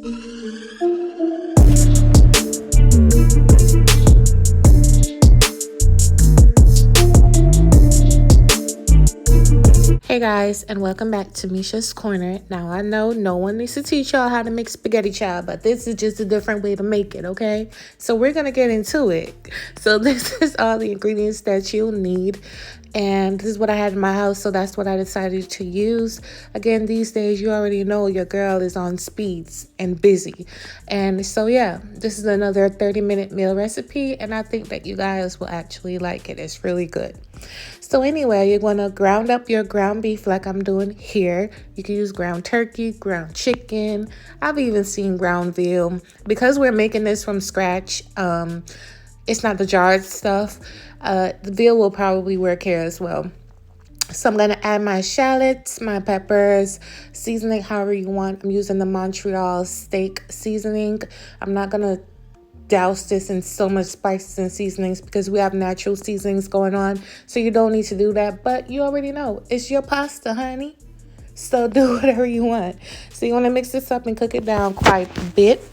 Hey guys, and welcome back to Meshascorner. Now I know no one needs to teach y'all how to make spaghetti child, but this is just a different way to make it, okay? So we're gonna get into it. So this is all the ingredients that you'll need, and this is what I had in my house, so that's what I decided to use. Again, these days you already know your girl is on speeds and busy, and so yeah, this is another 30-minute meal recipe, and I think that you guys will actually like it. It's really good. So anyway, you're going to ground up your ground beef like I'm doing here. You can use ground turkey, ground chicken. I've even seen ground veal. Because we're making this from scratch, it's not the jarred stuff. The veal will probably work here as well. So I'm going to add my shallots, my peppers, seasoning however you want. I'm using the Montreal steak seasoning. I'm not going to douse this in so much spices and seasonings because we have natural seasonings going on, so you don't need to do that. But you already know it's your pasta, honey, so do whatever you want. So you want to mix this up and cook it down quite a bit.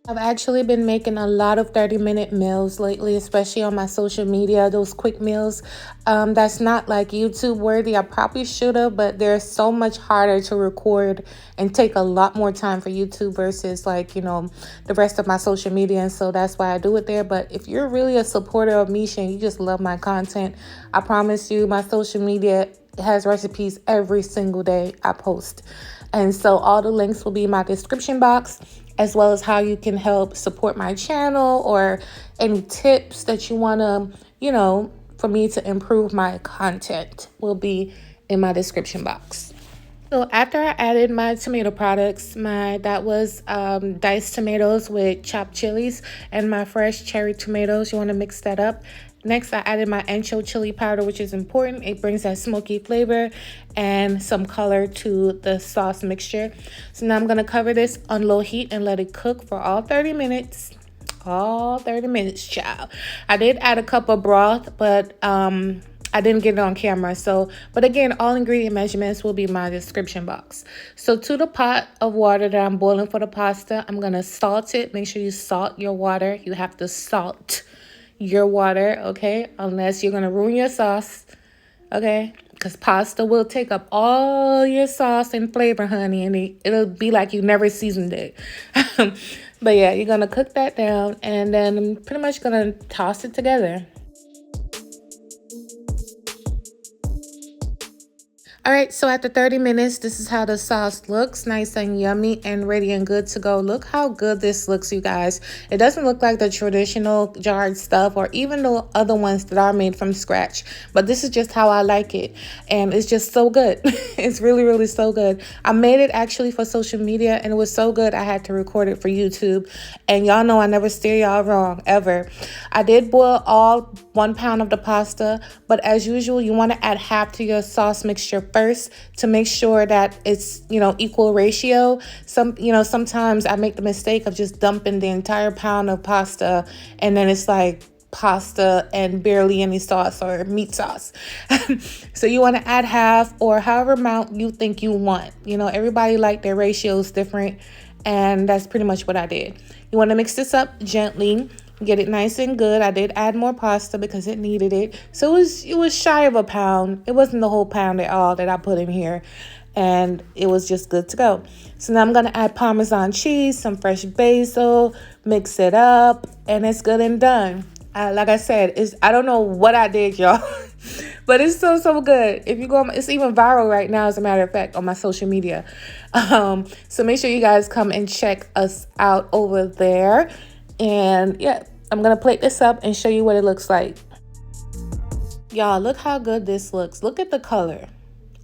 I've actually been making a lot of 30-minute meals lately, especially on my social media, those quick meals. That's not like YouTube worthy. I probably should have, but they're so much harder to record and take a lot more time for YouTube versus like, you know, the rest of my social media. And so that's why I do it there. But if you're really a supporter of Misha and you just love my content, I promise you my social media has recipes every single day I post. And so all the links will be in my description box, as well as how you can help support my channel or any tips that you want to, you know, for me to improve my content will be in my description box. So after I added my tomato products, that was diced tomatoes with chopped chilies and my fresh cherry tomatoes. You want to mix that up. Next, I added my ancho chili powder, which is important. It brings that smoky flavor and some color to the sauce mixture. So now I'm going to cover this on low heat and let it cook for all 30 minutes. All 30 minutes, child. I did add a cup of broth, but I didn't get it on camera. But again, all ingredient measurements will be in my description box. So to the pot of water that I'm boiling for the pasta, I'm going to salt it. Make sure you salt your water. You have to salt your water, okay? Unless you're going to ruin your sauce, okay? Because pasta will take up all your sauce and flavor, honey, and it'll be like you never seasoned it. But yeah, you're going to cook that down, and then I'm pretty much going to toss it together. All right, so after 30 minutes, this is how the sauce looks. Nice and yummy and ready and good to go. Look how good this looks, you guys. It doesn't look like the traditional jarred stuff or even the other ones that are made from scratch. But this is just how I like it. And it's just so good. It's really, really so good. I made it actually for social media, and it was so good I had to record it for YouTube. And y'all know I never steer y'all wrong, ever. I did boil all 1 pound of the pasta, but as usual, you want to add half to your sauce mixture first to make sure that it's, you know, equal ratio. Sometimes I make the mistake of just dumping the entire pound of pasta, and then it's like pasta and barely any sauce or meat sauce. So you want to add half or however amount you think you want. You know, everybody like their ratios different, and that's pretty much what I did. You want to mix this up gently. Get it nice and good. I did add more pasta because it needed it. So it was shy of a pound. It wasn't the whole pound at all that I put in here. And it was just good to go. So now I'm going to add Parmesan cheese, some fresh basil, mix it up, and it's good and done. Like I said, I don't know what I did, y'all. But it's so good. If you go, it's even viral right now, as a matter of fact, on my social media. So make sure you guys come and check us out over there. And yeah, I'm going to plate this up and show you what it looks like. Y'all, look how good this looks. Look at the color.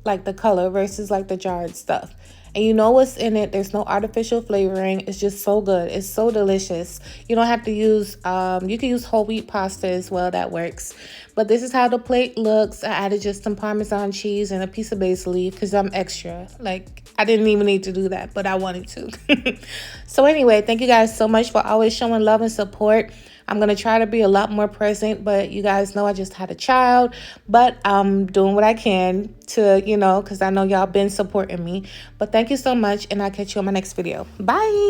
Like the color versus like the jarred stuff. And you know what's in it. There's no artificial flavoring. It's just so good. It's so delicious. You don't have to use, you can use whole wheat pasta as well. That works. But this is how the plate looks. I added just some Parmesan cheese and a piece of basil leaf because I'm extra. Like, I didn't even need to do that, but I wanted to. So anyway, thank you guys so much for always showing love and support. I'm going to try to be a lot more present, but you guys know I just had a child, but I'm doing what I can to, because I know y'all been supporting me. But thank you so much, and I'll catch you on my next video. Bye.